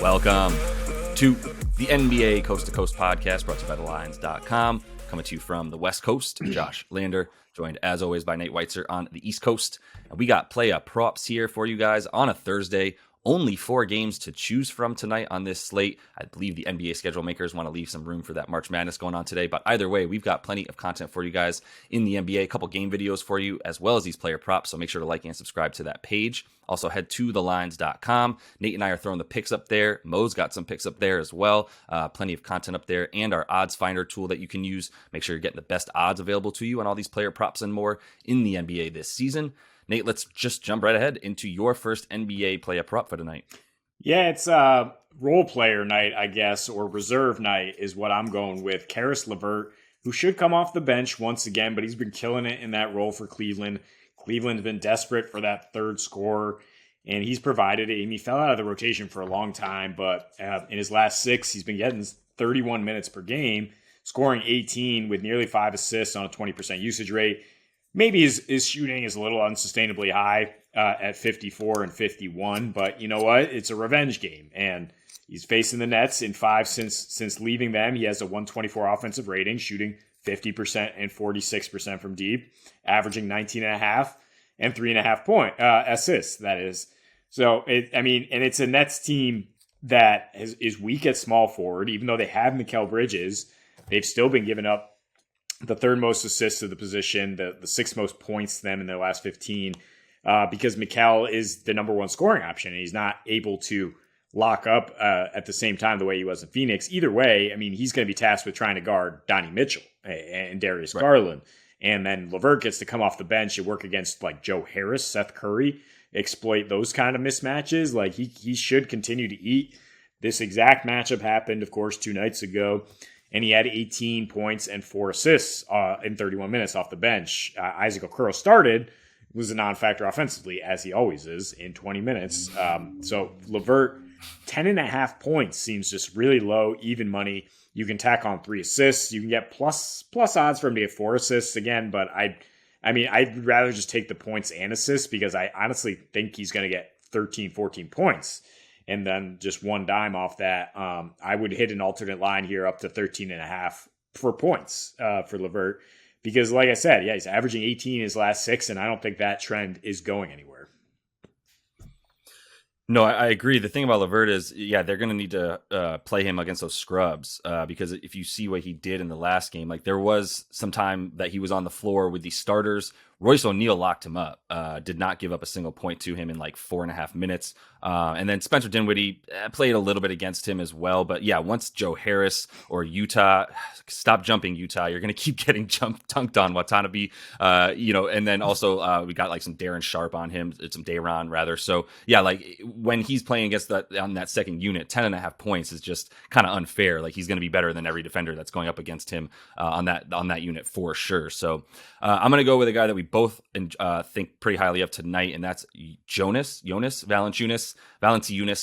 Welcome to the NBA Coast to Coast podcast brought to you by thelines.com. Coming to you from the West Coast, Josh Lander, joined as always by Nate Weitzer on the East Coast. And we got play props here for you guys on a Thursday. Only 4 games to choose from tonight on this slate. I believe the NBA schedule makers want to leave some room for that March Madness going on today. But either way, we've got plenty of content for you guys in the NBA. A couple game videos for you, as well as these player props. So make sure to like and subscribe to that page. Also, head to thelines.com. Nate and I are throwing the picks up there. Mo's got some picks up there as well. Plenty of content up there. And our odds finder tool that you can use. Make sure you're getting the best odds available to you on all these player props and more in the NBA this season. Nate, let's just jump right ahead into your first NBA player prop for tonight. Yeah, it's role player night, I guess, or reserve night is what I'm going with. Caris Levert, who should come off the bench once again, but he's been killing it in that role for Cleveland. Cleveland's been desperate for that third scorer, and he's provided it. He fell out of the rotation for a long time, but in his last 6, he's been getting 31 minutes per game, scoring 18 with nearly 5 assists on a 20% usage rate. Maybe his shooting is a little unsustainably high at 54 and 51, but you know what? It's a revenge game, and he's facing the Nets in 5 since leaving them. He has a 124 offensive rating, shooting 50% and 46% from deep, averaging 19.5 and 3.5 point assists. That is, so it's a Nets team that is weak at small forward, even though they have Mikal Bridges. They've still been giving up the third most assists to the position, the 6th most points to them in their last 15, because Mikal is the number 1 scoring option, and he's not able to lock up at the same time the way he was in Phoenix. Either way, he's going to be tasked with trying to guard Donnie Mitchell and Darius Garland. And then Levert gets to come off the bench and work against like Joe Harris, Seth Curry, exploit those kind of mismatches. Like he should continue to eat. This exact matchup happened, of course, 2 nights ago. And he had 18 points and 4 assists in 31 minutes off the bench. Isaac Okoro started, was a non-factor offensively, as he always is, in 20 minutes. So Levert, 10.5 points seems just really low, even money. You can tack on 3 assists. You can get plus odds for him to get 4 assists again. But I'd rather just take the points and assists because I honestly think he's going to get 13, 14 points. And then just 1 dime off that, I would hit an alternate line here up to 13.5 for points for Levert. Because like I said, yeah, he's averaging 18 in his last 6, and I don't think that trend is going anywhere. No, I agree. The thing about Levert is, yeah, they're going to need to play him against those scrubs because if you see what he did in the last game, like there was some time that he was on the floor with these starters. Royce O'Neal locked him up, did not give up a single point to him in like 4.5 minutes. And then Spencer Dinwiddie played a little bit against him as well. But yeah, once Joe Harris or Utah, stop jumping Utah, you're going to keep getting dunked on Watanabe, and then also we got like some Darren Sharp on him, some Dayron rather. So yeah, like when he's playing against on that second unit, 10.5 points is just kind of unfair. Like he's going to be better than every defender that's going up against him on that unit for sure. So I'm going to go with a guy that we both think pretty highly of tonight, and that's Jonas Valanciunas,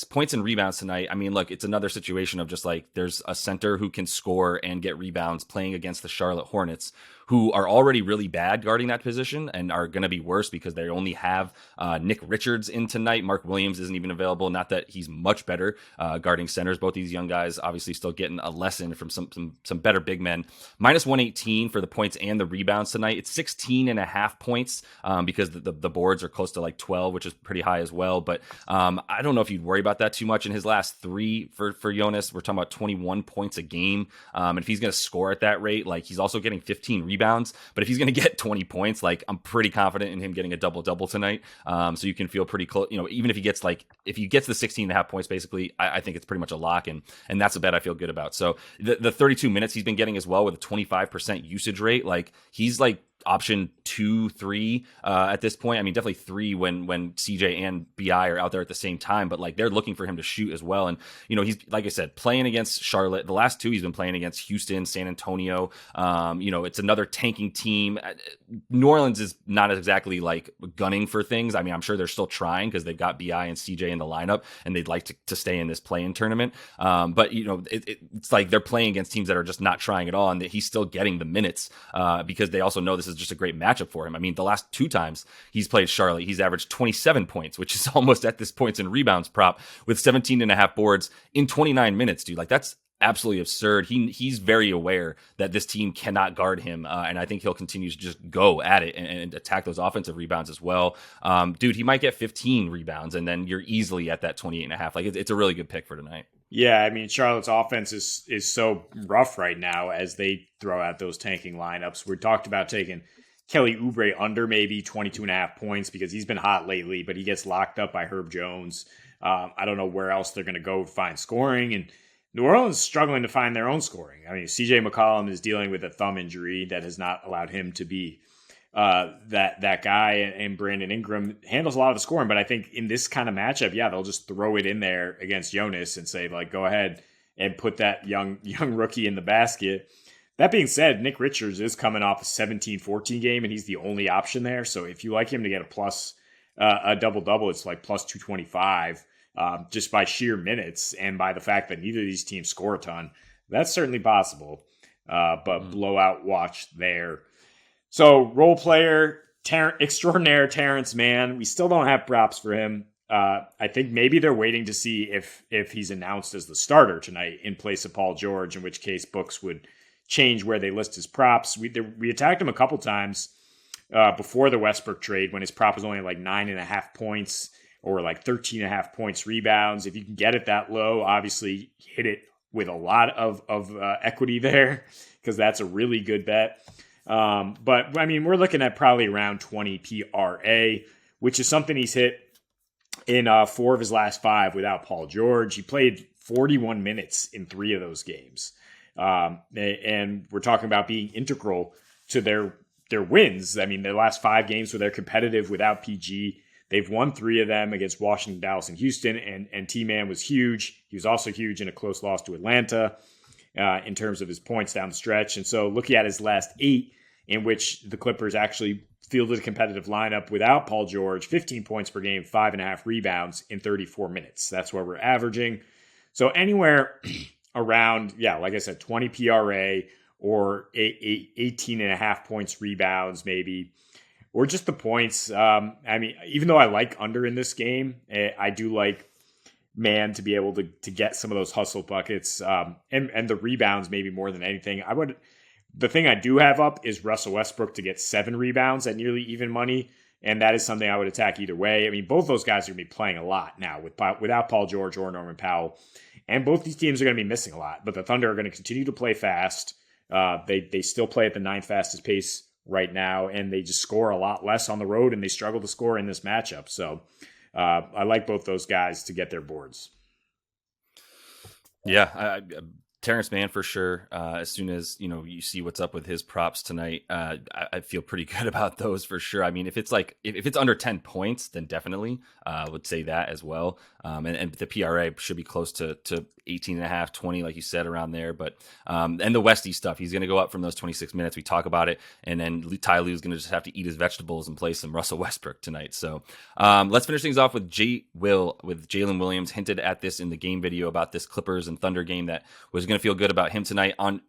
points and rebounds tonight. Look, it's another situation of just like there's a center who can score and get rebounds playing against the Charlotte Hornets, who are already really bad guarding that position and are going to be worse because they only have Nick Richards in tonight. Mark Williams isn't even available. Not that he's much better guarding centers. Both these young guys obviously still getting a lesson from some better big men. Minus 118 for the points and the rebounds tonight. It's 16.5 points because the boards are close to like 12, which is pretty high as well. But I don't know if you'd worry about that too much. In his last 3 for Jonas, we're talking about 21 points a game. And if he's going to score at that rate, like he's also getting 15 rebounds. But if he's going to get 20 points, like I'm pretty confident in him getting a double tonight. So you can feel pretty close. Even if he gets the 16.5 points, basically, I think it's pretty much a lock, and that's a bet I feel good about. So the 32 minutes he's been getting as well with a 25% usage rate, like he's like option 2, 3 at this point. Definitely 3 when CJ and BI are out there at the same time, but like they're looking for him to shoot as well. And he's, like I said, playing against Charlotte. The last 2 he's been playing against Houston, San Antonio. It's another tanking team. New Orleans is not exactly like gunning for things. I'm sure they're still trying because they've got BI and CJ in the lineup and they'd like to stay in this play-in tournament. But it's like they're playing against teams that are just not trying at all, and that he's still getting the minutes because they also know this is is just a great matchup for him. I mean, the last 2 times he's played Charlotte, he's averaged 27 points, which is almost at this points and rebounds prop with 17.5 boards in 29 minutes, dude. Like, that's absolutely absurd. He's very aware that this team cannot guard him, and I think he'll continue to just go at it and attack those offensive rebounds as well. Dude, he might get 15 rebounds, and then you're easily at that 28.5. Like, it's a really good pick for tonight. Yeah, I mean, Charlotte's offense is so rough right now as they throw out those tanking lineups. We talked about taking Kelly Oubre under maybe 22.5 points because he's been hot lately, but he gets locked up by Herb Jones. I don't know where else they're going to go find scoring, and New Orleans is struggling to find their own scoring. I mean, CJ McCollum is dealing with a thumb injury that has not allowed him to be that guy, and Brandon Ingram handles a lot of the scoring. But I think in this kind of matchup, yeah, they'll just throw it in there against Jonas and say, like, go ahead and put that young rookie in the basket. That being said, Nick Richards is coming off a 17-14 game, and he's the only option there. So if you like him to get a double-double, it's like plus 225. Just by sheer minutes and by the fact that neither of these teams score a ton. That's certainly possible, but blowout watch there. So role player extraordinaire Terrance Mann. We still don't have props for him. I think maybe they're waiting to see if he's announced as the starter tonight in place of Paul George, in which case books would change where they list his props. We attacked him a couple times before the Westbrook trade when his prop was only like 9.5 points. Or like 13.5 points rebounds. If you can get it that low, obviously hit it with a lot of equity there because that's a really good bet. But I mean, we're looking at probably around 20 PRA, which is something he's hit in 4 of his last 5 without Paul George. He played 41 minutes in 3 of those games. And we're talking about being integral to their wins. I mean, their last 5 games where they're competitive without PG. They've won 3 of them against Washington, Dallas, and Houston, and T-Man was huge. He was also huge in a close loss to Atlanta in terms of his points down the stretch. And so looking at his last 8, in which the Clippers actually fielded a competitive lineup without Paul George, 15 points per game, 5.5 rebounds in 34 minutes. That's where we're averaging. So anywhere around, yeah, like I said, 20 PRA or 18.5 points rebounds maybe. Or just the points. I mean, even though I like under in this game, I do like Mann to be able to get some of those hustle buckets and the rebounds maybe more than anything. The thing I do have up is Russell Westbrook to get 7 rebounds at nearly even money, and that is something I would attack either way. I mean, both those guys are going to be playing a lot now without Paul George or Norman Powell, and both these teams are going to be missing a lot. But the Thunder are going to continue to play fast. They still play at the 9th fastest pace right now, and they just score a lot less on the road, and they struggle to score in this matchup. So I like both those guys to get their boards. Yeah, Terrance Mann for sure. As soon as you see what's up with his props tonight, I feel pretty good about those for sure. I mean, if it's under 10 points, then definitely would say that as well. And the PRA should be close to 18.5, 20, like you said, around there. But and the Westy stuff, he's going to go up from those 26 minutes. We talk about it, and then Ty Lue's going to just have to eat his vegetables and play some Russell Westbrook tonight. So let's finish things off with Jalen Williams. Hinted at this in the game video about this Clippers and Thunder game that was going to feel good about him tonight on.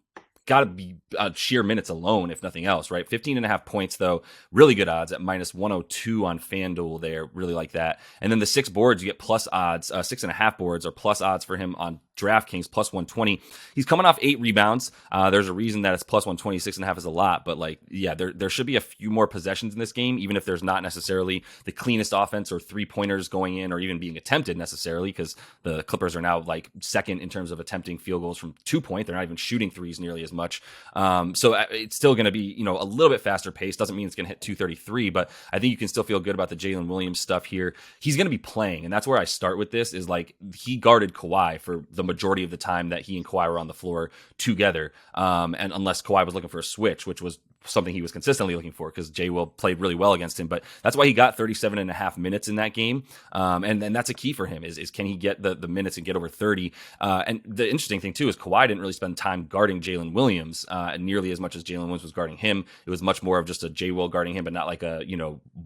Got to be sheer minutes alone, if nothing else, right? 15.5 points, though. Really good odds at minus 102 on FanDuel there. Really like that. And then the 6 boards, you get plus odds. 6.5 boards are plus odds for him on DraftKings, plus 120. He's coming off 8 rebounds. There's a reason that it's plus 120. 6.5 is a lot, but there should be a few more possessions in this game, even if there's not necessarily the cleanest offense or 3-pointers going in or even being attempted necessarily, because the Clippers are now like second in terms of attempting field goals from 2-point. They're not even shooting threes nearly as much. So it's still going to be, a little bit faster pace. Doesn't mean it's going to hit 233, but I think you can still feel good about the Jalen Williams stuff here. He's going to be playing, and that's where I start with this is like he guarded Kawhi for the majority of the time that he and Kawhi were on the floor together. And unless Kawhi was looking for a switch, which was something he was consistently looking for because J. Will played really well against him. But that's why he got 37.5 minutes in that game. And that's a key for him is can he get the minutes and get over 30? And the interesting thing, too, is Kawhi didn't really spend time guarding Jalen Williams nearly as much as Jalen Williams was guarding him. It was much more of just a J. Will guarding him, but not like a,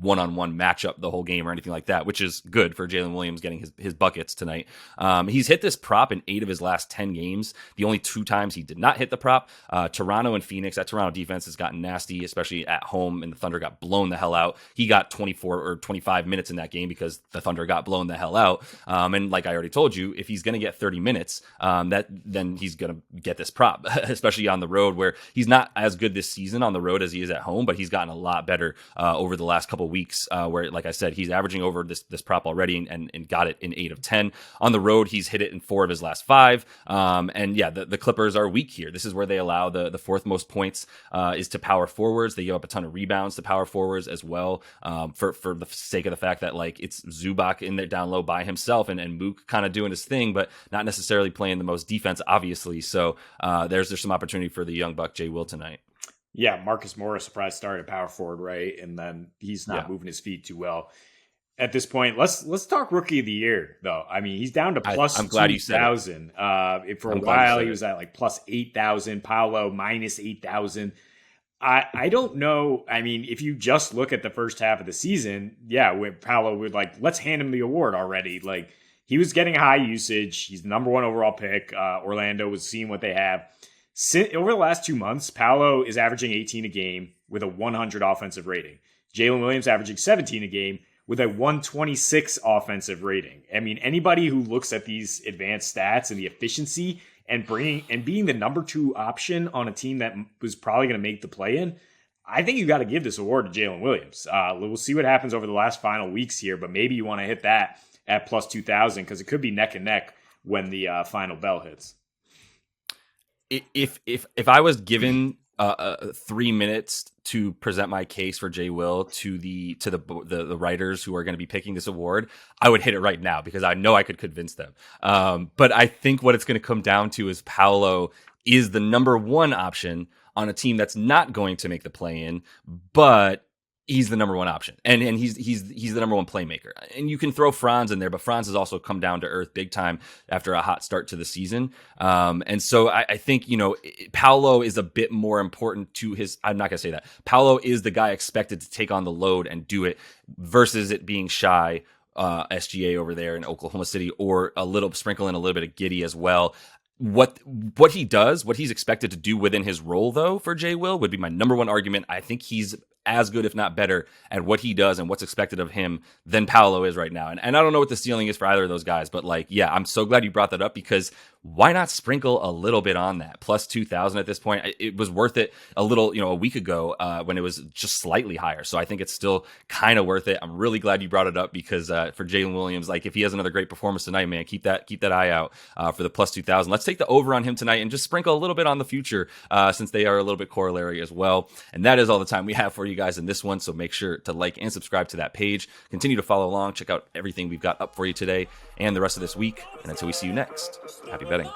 one-on-one matchup the whole game or anything like that, which is good for Jalen Williams getting his buckets tonight. He's hit this prop in 8 of his last 10 games. The only 2 times he did not hit the prop, Toronto and Phoenix. That Toronto defense has gotten nasty, especially at home, and the Thunder got blown the hell out. He got 24 or 25 minutes in that game because the Thunder got blown the hell out. And like I already told you, if he's going to get 30 minutes, then he's going to get this prop, especially on the road, where he's not as good this season on the road as he is at home, but he's gotten a lot better over the last couple of weeks, where, like I said, he's averaging over this prop already and got it in 8 of 10. On the road, he's hit it in 4 of his last 5. And yeah, the Clippers are weak here. This is where they allow the fourth most points is to power forwards. They give up a ton of rebounds to power forwards as well, for the sake of the fact that, like, it's Zubac in there down low by himself and Mook kind of doing his thing, but not necessarily playing the most defense, obviously. So there's some opportunity for the young buck Jay Will tonight. Yeah, Marcus Morris surprise start at power forward, right? And then he's not moving his feet too well at this point. Let's talk rookie of the year, though. I mean, he's down to plus I'm glad 2,000. For a while, he was at like plus 8,000. Paolo minus 8,000. I don't know. I mean, if you just look at the first half of the season, yeah, Paolo would let's hand him the award already. Like, he was getting high usage. He's the number 1 overall pick. Orlando was seeing what they have. Over the last 2 months, Paolo is averaging 18 a game with a 100 offensive rating. Jalen Williams averaging 17 a game with a 126 offensive rating. I mean, anybody who looks at these advanced stats and the efficiency and being the number 2 option on a team that was probably going to make the play-in, I think you got to give this award to Jalen Williams. We'll see what happens over the last final weeks here, but maybe you want to hit that at plus 2,000 because it could be neck and neck when the final bell hits. If I was given 3 minutes to present my case for Jay Will to the writers who are going to be picking this award, I would hit it right now because I know I could convince them. But I think what it's going to come down to is Paolo is the number 1 option on a team that's not going to make the play-in, but he's the number 1 option, and he's the number 1 playmaker. And you can throw Franz in there, but Franz has also come down to earth big time after a hot start to the season. And so I think, Paolo is a bit more important to his. I'm not gonna say that Paolo is the guy expected to take on the load and do it versus it being Shy, SGA over there in Oklahoma City, or a little sprinkle in a little bit of Giddey as well. What he does, what he's expected to do within his role, though, for Jay Will would be my number 1 argument. I think he's as good, if not better, at what he does and what's expected of him than Paolo is right now. And I don't know what the ceiling is for either of those guys, but I'm so glad you brought that up because why not sprinkle a little bit on that? Plus 2,000 at this point. It was worth it a little, a week ago when it was just slightly higher. So I think it's still kind of worth it. I'm really glad you brought it up because for Jalen Williams, if he has another great performance tonight, man, keep that eye out for the plus 2,000. Let's take the over on him tonight and just sprinkle a little bit on the future since they are a little bit corollary as well. And that is all the time we have for you guys in this one. So make sure to like and subscribe to that page. Continue to follow along. Check out everything we've got up for you today and the rest of this week. And until we see you next, happy betting.